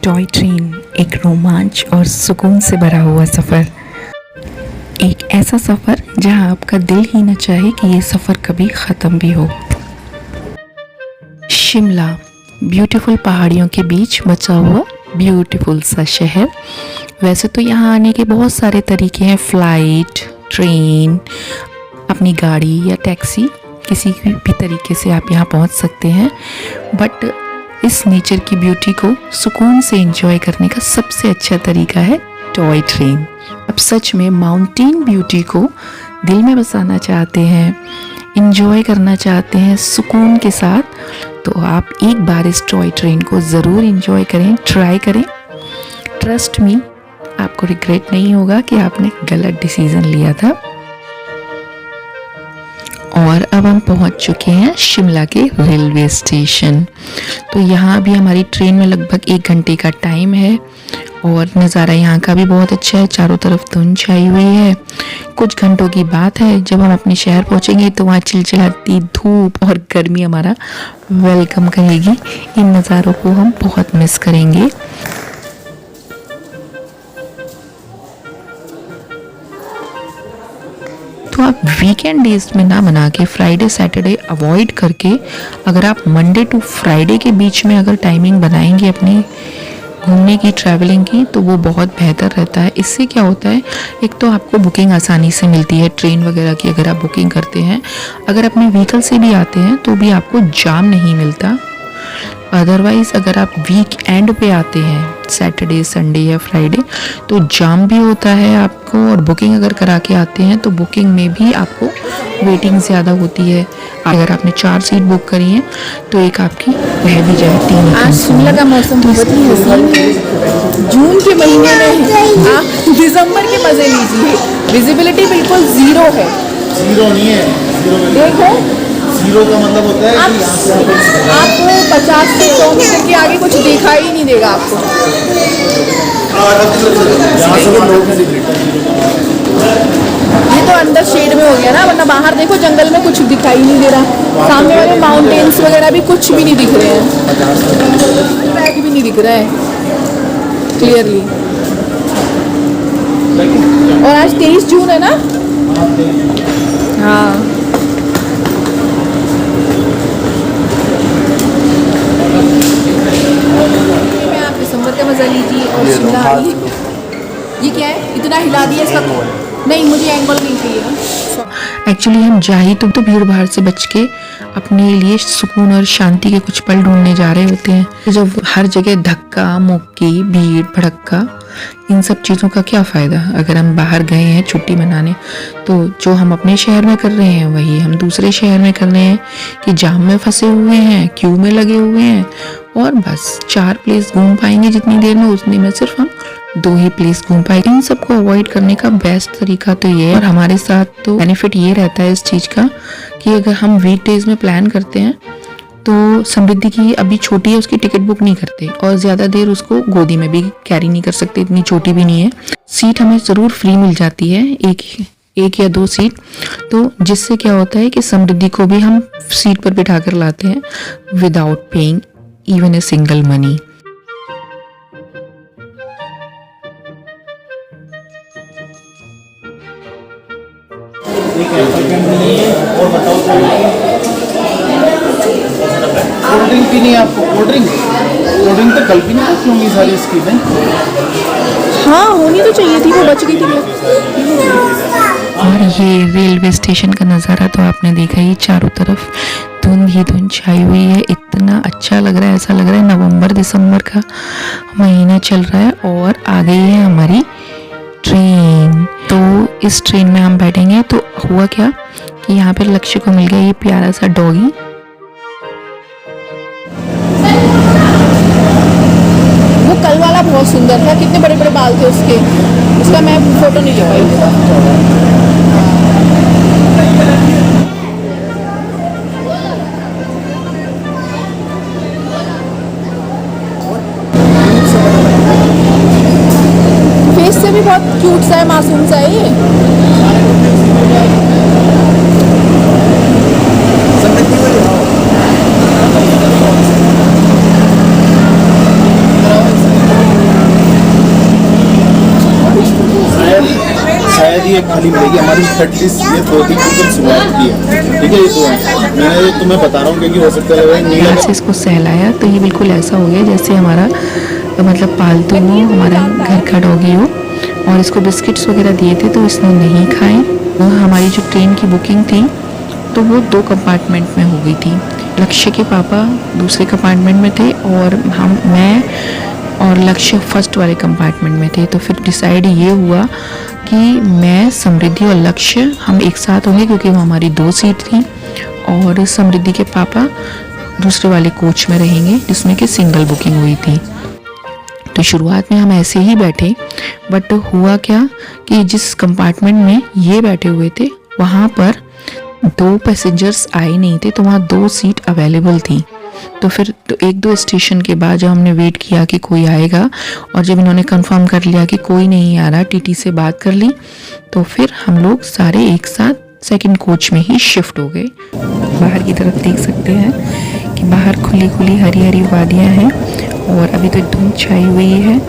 Toy train एक रोमांच और सुकून से भरा हुआ सफ़र। एक ऐसा सफ़र जहां आपका दिल ही न चाहे कि ये सफ़र कभी ख़त्म भी हो। शिमला ब्यूटीफुल पहाड़ियों के बीच बचा हुआ ब्यूटीफुल सा शहर। वैसे तो यहाँ आने के बहुत सारे तरीके हैं, फ़्लाइट, ट्रेन, अपनी गाड़ी या टैक्सी, किसी भी तरीके से आप यहाँ पहुँच सकते हैं। बट इस नेचर की ब्यूटी को सुकून से एंजॉय करने का सबसे अच्छा तरीका है टॉय ट्रेन। अब सच में माउंटेन ब्यूटी को दिल में बसाना चाहते हैं, एंजॉय करना चाहते हैं सुकून के साथ, तो आप एक बार इस टॉय ट्रेन को ज़रूर एंजॉय करें, ट्राई करें। ट्रस्ट मी, आपको रिग्रेट नहीं होगा कि आपने गलत डिसीज़न लिया था। और अब हम पहुंच चुके हैं शिमला के रेलवे स्टेशन। तो यहाँ भी हमारी ट्रेन में लगभग 1 घंटे का टाइम है और नज़ारा यहाँ का भी बहुत अच्छा है, चारों तरफ धुंध छाई हुई है। कुछ घंटों की बात है, जब हम अपने शहर पहुँचेंगे तो वहाँ चिलचिलाती धूप और गर्मी हमारा वेलकम करेगी। इन नज़ारों को हम बहुत मिस करेंगे। तो आप वीकेंड डेज में ना बना के फ्राइडे सैटरडे अवॉइड करके अगर आप मंडे टू फ्राइडे के बीच में अगर टाइमिंग बनाएंगे अपनी घूमने की, ट्रैवलिंग की, तो वो बहुत बेहतर रहता है। इससे क्या होता है, एक तो आपको बुकिंग आसानी से मिलती है ट्रेन वगैरह की, अगर आप बुकिंग करते हैं। अगर अपने व्हीकल से भी आते हैं तो भी आपको जाम नहीं मिलता। अदरवाइज़ अगर आप वीक एंड पे आते हैं, सैटरडे संडे या फ्राइडे, तो जाम भी होता है आपको। और बुकिंग अगर करा के आते हैं तो बुकिंग में भी आपको वेटिंग ज़्यादा होती है। अगर आपने 4 सीट बुक करी हैं तो एक आपकी रह भी जाए 3। आज शिमला का मौसम बहुत ही हसीन है। जून के महीने में आप दिसंबर के मज़े लीजिए। विजिबिलिटी बिल्कुल ज़ीरो है। ज़ीरो नहीं है, देखो, ज़ीरो का मतलब होता है कि यहाँ से आपको 50 से 100 मीटर के आगे कुछ दिखाई ही नहीं देगा आपको। यहाँ से वो लोग नहीं दिखते। ये तो अंदर शेड में हो गया ना, वरना बाहर देखो जंगल में कुछ दिखाई नहीं दे रहा। सामने वाले माउंटेन्स वगैरह भी कुछ भी नहीं दिख रहे हैं, ट्रैक भी नहीं दिख रहा है क्लियरली। और आज 23 जून है ना। हाँ, आप दिसंबर का मजा लीजिए और शिमला आइए। ये क्या है, इतना हिला दिया इसका? नहीं, मुझे एंगल नहीं चाहिए। एक्चुअली हम जा ही तो भीड़ भाड़ से बच के अपने लिए सुकून और शांति के कुछ पल ढूंढने जा रहे होते हैं। जब हर जगह धक्का मुक्की, भीड़ भड़क्का, इन सब चीज़ों का क्या फ़ायदा। अगर हम बाहर गए हैं छुट्टी मनाने, तो जो हम अपने शहर में कर रहे हैं वही हम दूसरे शहर में कर रहे हैं कि जाम में फंसे हुए हैं, क्यू में लगे हुए हैं, और बस 4 प्लेस घूम पाएंगे जितनी देर में, उतनी में सिर्फ हम 2 ही प्लेस घूम पाएंगे। इन सबको अवॉइड करने का बेस्ट तरीका तो ये है। और हमारे साथ तो बेनिफिट ये रहता है इस चीज़ का कि अगर हम वीकडेज में प्लान करते हैं तो समृद्धि की अभी छोटी है, उसकी टिकट बुक नहीं करते और ज़्यादा देर उसको गोदी में भी कैरी नहीं कर सकते, इतनी छोटी भी नहीं है। सीट हमें ज़रूर फ्री मिल जाती है, एक या 2 सीट, तो जिससे क्या होता है कि समृद्धि को भी हम सीट पर बिठा कर लाते हैं without paying even a single money. और बताओ, कोल्ड ड्रिंक पीनी है आपको? कोल्ड ड्रिंक तो कल भी नहीं रखी होंगी सारी स्कीमें। हाँ, होनी तो चाहिए थी, वो बच गई थी। और ये रेलवे स्टेशन का नज़ारा तो आपने देखा ही, चारों तरफ धुंध ही धुंध छाई हुई है। इतना अच्छा लग रहा है, ऐसा लग रहा है नवंबर दिसंबर का महीना चल रहा है। और आ गई है हमारी ट्रेन। तो इस ट्रेन में हम बैठेंगे तो हुआ क्या कि यहाँ पे लक्ष्य को मिल गया ये प्यारा सा डॉगी। वो कल वाला बहुत सुंदर था, कितने बड़े बड़े बाल थे उसके। उसका मैं फोटो नहीं ले पाई। फेस से भी बहुत क्यूट सा है, मासूम सा है ये। सीढ़ी एक खाली मिलेगी। हमारी 30 ये 40 की शुरुआत की है, ठीक है। ये तो है, मैं तुम्हें बता रहा हूँ क्योंकि हो सकता है नीला से इसको सहलाया तो ये बिल्कुल ऐसा हो गया जैसे हमारा मतलब पालतू हो, हमारा घर का डॉगी हो। और इसको बिस्किट्स वगैरह दिए थे तो इसने नहीं खाए। हमारी जो ट्रेन की बुकिंग थी तो वो 2 कंपार्टमेंट में हो गई थी। लक्ष्य के पापा दूसरे कंपार्टमेंट में थे और मैं और लक्ष्य फर्स्ट वाले कंपार्टमेंट में थे। तो फिर डिसाइड ये हुआ कि मैं, समृद्धि और लक्ष्य हम एक साथ होंगे क्योंकि वो हमारी 2 सीट थी, और समृद्धि के पापा दूसरे वाले कोच में रहेंगे जिसमें कि सिंगल बुकिंग हुई थी। तो शुरुआत में हम ऐसे ही बैठे, बट हुआ क्या कि जिस कंपार्टमेंट में ये बैठे हुए थे वहाँ पर 2 पैसेंजर्स आए नहीं थे, तो वहाँ 2 सीट अवेलेबल थी। तो फिर 1-2 स्टेशन के बाद जब हमने वेट किया कि कोई आएगा और जब इन्होंने कंफर्म कर लिया कि कोई नहीं आ रहा, टीटी से बात कर ली, तो फिर हम लोग सारे एक साथ सेकंड कोच में ही शिफ्ट हो गए। बाहर की तरफ देख सकते हैं कि बाहर खुली खुली हरी हरी वादियाँ हैं और अभी तो धूप छाई हुई है।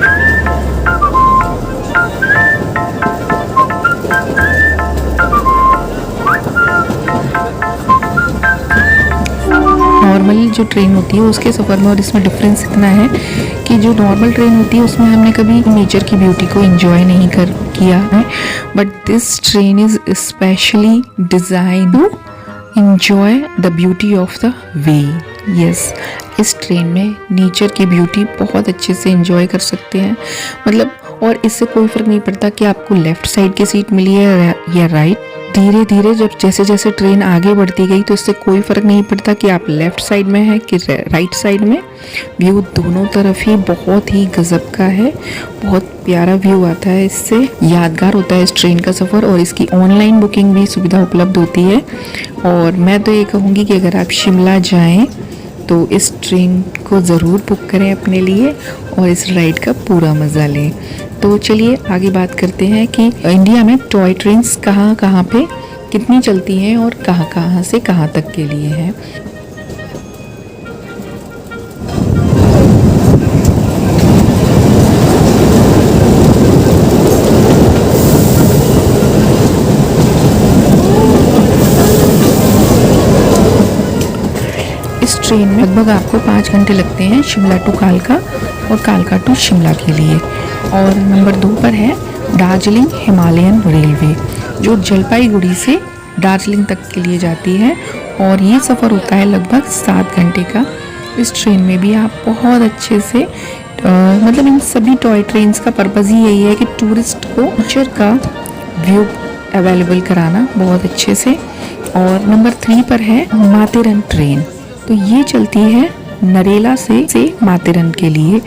नॉर्मल जो ट्रेन होती है उसके सफ़र में और इसमें डिफरेंस इतना है कि जो नॉर्मल ट्रेन होती है उसमें हमने कभी नेचर की ब्यूटी को एंजॉय नहीं किया है, but this train is specially design to enjoy the beauty of the way। yes, इस ट्रेन में नेचर की ब्यूटी बहुत अच्छे से एंजॉय कर सकते हैं। मतलब और इससे कोई फ़र्क नहीं पड़ता कि आपको लेफ़्ट साइड की सीट मिली है या राइट। धीरे धीरे जब जैसे जैसे ट्रेन आगे बढ़ती गई तो इससे कोई फ़र्क नहीं पड़ता कि आप लेफ़्ट साइड में हैं कि राइट साइड में। व्यू दोनों तरफ ही बहुत ही गजब का है, बहुत प्यारा व्यू आता है, इससे यादगार होता है इस ट्रेन का सफ़र। और इसकी ऑनलाइन बुकिंग भी सुविधा उपलब्ध होती है। और मैं तो ये कहूँगी कि अगर आप शिमला जाएं तो इस ट्रेन को ज़रूर बुक करें अपने लिए और इस राइड का पूरा मज़ा लें। तो चलिए आगे बात करते हैं कि इंडिया में टॉय ट्रेन्स कहाँ कहाँ पे कितनी चलती हैं और कहाँ कहाँ से कहाँ तक के लिए हैं। इस ट्रेन में लगभग आपको 5 घंटे लगते हैं शिमला टू कालका और कालका टू शिमला के लिए। और नंबर 2 पर है दार्जिलिंग हिमालयन रेलवे, जो जलपाईगुड़ी से दार्जिलिंग तक के लिए जाती है और ये सफ़र होता है लगभग 7 घंटे का। इस ट्रेन में भी आप बहुत अच्छे से मतलब इन सभी टॉय ट्रेन्स का पर्पज़ ही यही है कि टूरिस्ट को नेचर का व्यू अवेलेबल कराना बहुत अच्छे से। और नंबर 3 पर है माथेरन ट्रेन, तो ये चलती है नरेला से माथेरन के लिए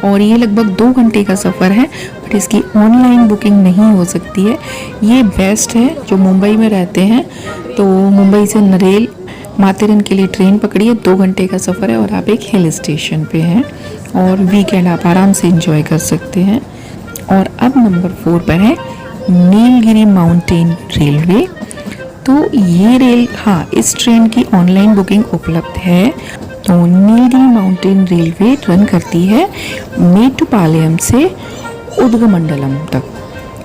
और ये लगभग 2 घंटे का सफ़र है, बट इसकी ऑनलाइन बुकिंग नहीं हो सकती है। ये बेस्ट है जो मुंबई में रहते हैं, तो मुंबई से नरेल माथेरन के लिए ट्रेन पकड़िए, 2 घंटे का सफ़र है और आप एक हिल स्टेशन पे हैं और वीकेंड आप आराम से एंजॉय कर सकते हैं। और अब नंबर 4 पर है नीलगिरी माउंटेन रेलवे, तो ये रेल, हाँ, इस ट्रेन की ऑनलाइन बुकिंग उपलब्ध है। तो नीलगिरी माउंटेन रेलवे रन करती है मेट्टुपालयम से उदगमंडलम तक,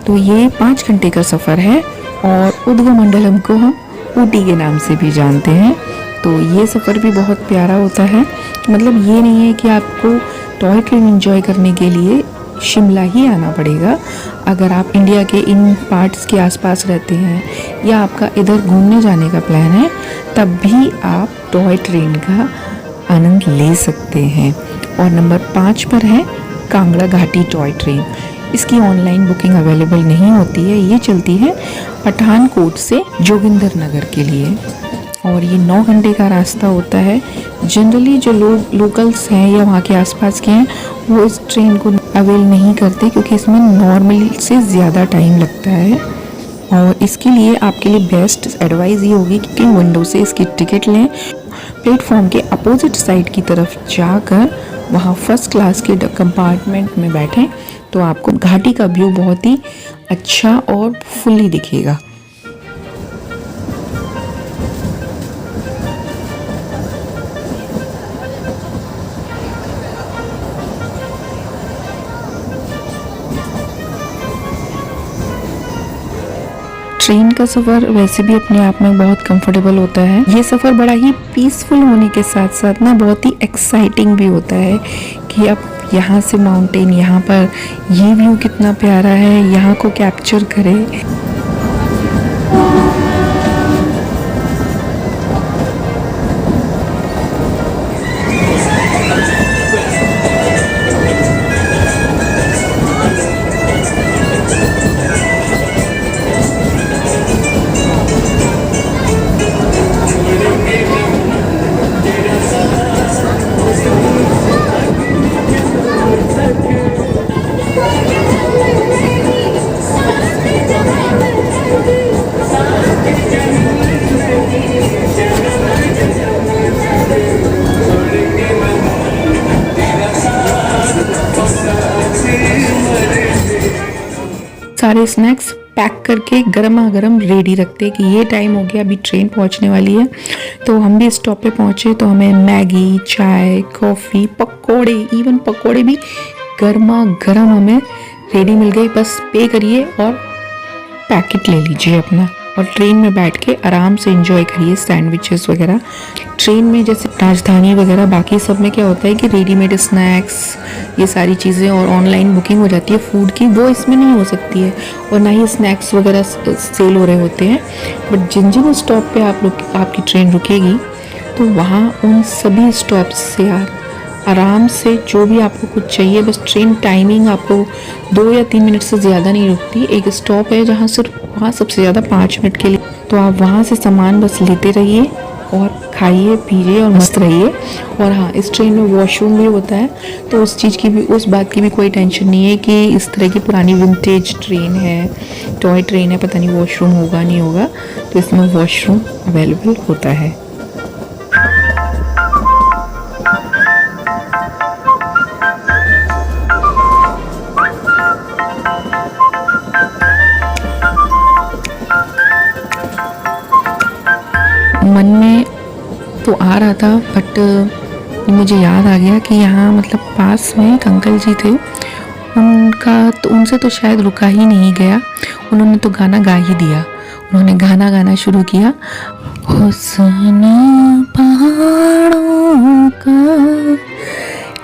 तो ये 5 घंटे का सफ़र है और उदगमंडलम को हम ऊटी के नाम से भी जानते हैं। तो ये सफ़र भी बहुत प्यारा होता है। मतलब ये नहीं है कि आपको टॉय ट्रेन एंजॉय करने के लिए शिमला ही आना पड़ेगा। अगर आप इंडिया के इन पार्ट्स के आसपास रहते हैं या आपका इधर घूमने जाने का प्लान है, तब भी आप टॉय ट्रेन का आनंद ले सकते हैं। और नंबर 5 पर है कांगड़ा घाटी टॉय ट्रेन। इसकी ऑनलाइन बुकिंग अवेलेबल नहीं होती है, ये चलती है पठानकोट से जोगिंदर नगर के लिए और ये 9 घंटे का रास्ता होता है। जनरली जो लोग लोकल्स हैं या वहाँ के आसपास के हैं वो इस ट्रेन को अवेल नहीं करते क्योंकि इसमें नॉर्मल से ज़्यादा टाइम लगता है। और इसके लिए आपके लिए बेस्ट एडवाइस ये होगी कि विंडो से इसकी टिकट लें, प्लेटफॉर्म के अपोजिट साइड की तरफ जाकर वहाँ फर्स्ट क्लास के कंपार्टमेंट में बैठें, तो आपको घाटी का व्यू बहुत ही अच्छा और फुल्ली दिखेगा। ट्रेन का सफ़र वैसे भी अपने आप में बहुत कंफर्टेबल होता है। ये सफ़र बड़ा ही पीसफुल होने के साथ साथ ना बहुत ही एक्साइटिंग भी होता है कि अब यहाँ से माउंटेन, यहाँ पर ये व्यू कितना प्यारा है, यहाँ को कैप्चर करें। सारे स्नैक्स पैक करके गरमा गरम रेडी रखते कि ये टाइम हो गया, अभी ट्रेन पहुंचने वाली है। तो हम भी स्टॉप पे पहुंचे तो हमें मैगी, चाय, कॉफ़ी, पकोड़े, इवन पकोड़े भी गरमा गरम हमें रेडी मिल गए। बस पे करिए और पैकेट ले लीजिए अपना और ट्रेन में बैठ के आराम से एंजॉय करिए सैंडविचेस वगैरह। ट्रेन में जैसे राजधानी वगैरह बाकी सब में क्या होता है कि रेडीमेड स्नैक्स, ये सारी चीज़ें और ऑनलाइन बुकिंग हो जाती है फूड की, वो इसमें नहीं हो सकती है और ना ही स्नैक्स वगैरह सेल हो रहे होते हैं। बट जिन जिन स्टॉप पे आपकी ट्रेन रुकेगी तो वहाँ उन सभी स्टॉप्स से आप आराम से जो भी आपको कुछ चाहिए, बस ट्रेन टाइमिंग आपको 2 या 3 मिनट से ज़्यादा नहीं रुकती। एक स्टॉप है जहाँ सिर्फ वहाँ सबसे ज़्यादा 5 मिनट के लिए, तो आप वहाँ से सामान बस लेते रहिए और खाइए पीजिए और मस्त रहिए। और हाँ, इस ट्रेन में वॉशरूम भी होता है, तो उस बात की भी कोई टेंशन नहीं है कि इस तरह की पुरानी विंटेज ट्रेन है, टॉय ट्रेन है, पता नहीं वॉशरूम होगा नहीं होगा, तो इसमें वॉशरूम अवेलेबल होता है। मन में तो आ रहा था बट मुझे याद आ गया कि यहाँ मतलब पास में एक अंकल जी थे, उनसे तो शायद रुका ही नहीं गया, उन्होंने तो गाना गा ही दिया। उन्होंने गाना गाना शुरू किया, हुस्न पहाड़ों का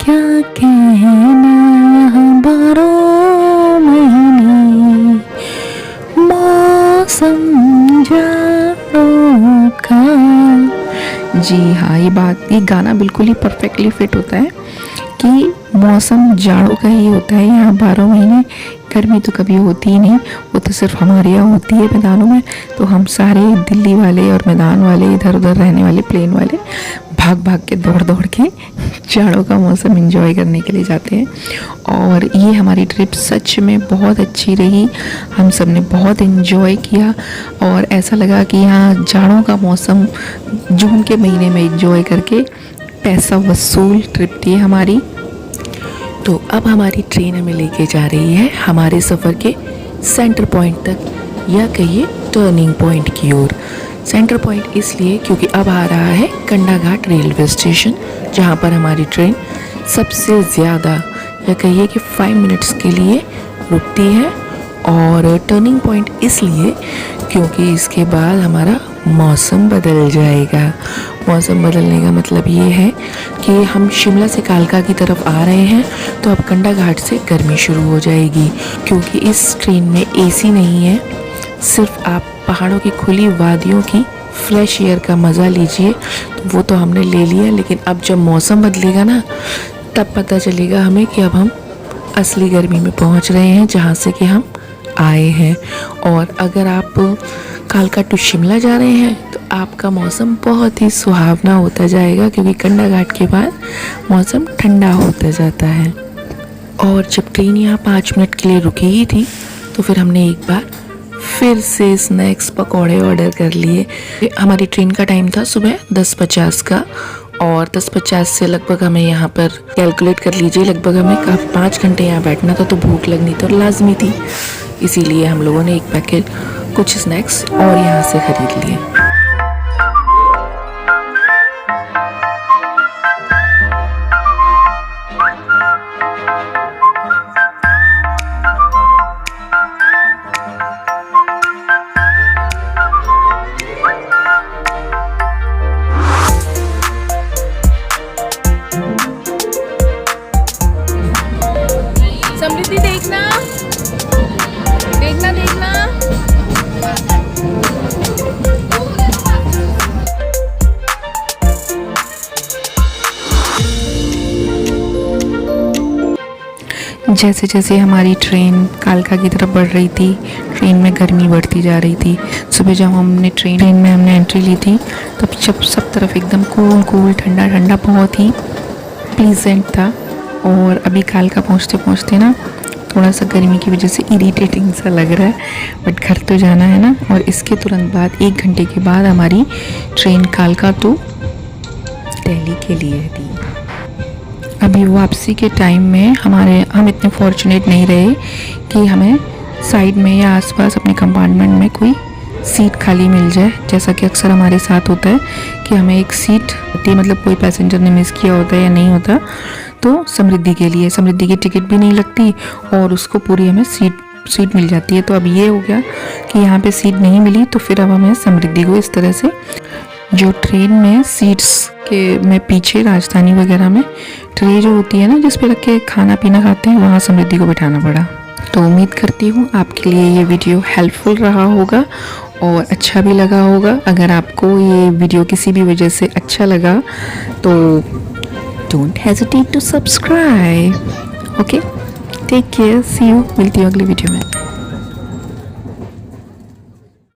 क्या कहना यहाँ 12 महीने, मौसम जाड़ों का। जी हाँ, ये गाना बिल्कुल ही परफेक्टली फिट होता है कि मौसम जाड़ों का ही होता है यहाँ 12 महीने। गर्मी तो कभी होती ही नहीं, वो तो सिर्फ हमारे यहाँ होती है मैदानों में। तो हम सारे दिल्ली वाले और मैदान वाले, इधर उधर रहने वाले, प्लेन वाले, भाग भाग के दौड़ दौड़ के जाड़ों का मौसम एंजॉय करने के लिए जाते हैं। और ये हमारी ट्रिप सच में बहुत अच्छी रही, हम सब ने बहुत एंजॉय किया और ऐसा लगा कि यहाँ जाड़ों का मौसम जून के महीने में एंजॉय करके पैसा वसूल ट्रिप थी हमारी। तो अब हमारी ट्रेन हमें लेके जा रही है हमारे सफ़र के सेंटर पॉइंट तक, या कहिए टर्निंग पॉइंट की ओर। सेंटर पॉइंट इसलिए क्योंकि अब आ रहा है कंडाघाट रेलवे स्टेशन, जहाँ पर हमारी ट्रेन सबसे ज़्यादा, या कहिए कि 5 मिनट्स के लिए रुकती है। और टर्निंग पॉइंट इसलिए क्योंकि इसके बाद हमारा मौसम बदल जाएगा। मौसम बदलने का मतलब ये है कि हम शिमला से कालका की तरफ आ रहे हैं, तो अब कंडाघाट से गर्मी शुरू हो जाएगी। क्योंकि इस ट्रेन में एसी नहीं है, सिर्फ आप पहाड़ों की खुली वादियों की फ्रेश एयर का मज़ा लीजिए। तो वो तो हमने ले लिया, लेकिन अब जब मौसम बदलेगा ना, तब पता चलेगा हमें कि अब हम असली गर्मी में पहुंच रहे हैं, जहां से कि हम आए हैं। और अगर आप कालका टू शिमला जा रहे हैं तो आपका मौसम बहुत ही सुहावना होता जाएगा, क्योंकि कंडाघाट के बाद मौसम ठंडा होता जाता है। और जब ट्रेन यहाँ 5 मिनट के लिए रुकी ही थी, तो फिर हमने एक बार फिर से स्नैक्स पकौड़े ऑर्डर कर लिए। हमारी ट्रेन का टाइम था सुबह 10:50 का, और 10:50 से लगभग हमें यहाँ पर कैलकुलेट कर लीजिए, लगभग हमें 5 घंटे यहाँ बैठना था, तो भूख लगनी तो लाजमी थी। इसीलिए हम लोगों ने एक पैकेट कुछ स्नैक्स और यहाँ से ख़रीद लिए। जैसे जैसे हमारी ट्रेन कालका की तरफ बढ़ रही थी, ट्रेन में गर्मी बढ़ती जा रही थी। सुबह जब हमने ट्रेन में हमने एंट्री ली थी, तब सब तरफ एकदम कूल कूल ठंडा ठंडा बहुत ही प्लीजेंट था। और अभी कालका पहुँचते पहुँचते ना थोड़ा सा गर्मी की वजह से इरिटेटिंग सा लग रहा है, बट घर तो जाना है ना। और इसके तुरंत बाद 1 घंटे के बाद हमारी ट्रेन कालका टू दिल्ली के लिए थी। अभी वापसी के टाइम में हम इतने फॉर्चुनेट नहीं रहे कि हमें साइड में या आसपास अपने कंपार्टमेंट में कोई सीट खाली मिल जाए, जैसा कि अक्सर हमारे साथ होता है कि हमें एक सीट होती है, मतलब कोई पैसेंजर ने मिस किया होता है या नहीं होता, तो समृद्धि के लिए समृद्धि की टिकट भी नहीं लगती और उसको पूरी हमें सीट मिल जाती है। तो अब ये हो गया कि यहाँ पे सीट नहीं मिली, तो फिर अब हमें समृद्धि को इस तरह से जो ट्रेन में सीट्स के में पीछे राजधानी वगैरह में ट्रे जो होती है ना जिस पे रख के खाना पीना खाते हैं, वहाँ समृद्धि को बिठाना पड़ा। तो उम्मीद करती हूँ आपके लिए ये वीडियो हेल्पफुल रहा होगा और अच्छा भी लगा होगा। अगर आपको ये वीडियो किसी भी वजह से अच्छा लगा तो don't hesitate to subscribe. Okay, take care, see you, मिलती हूँ अगली वीडियो में।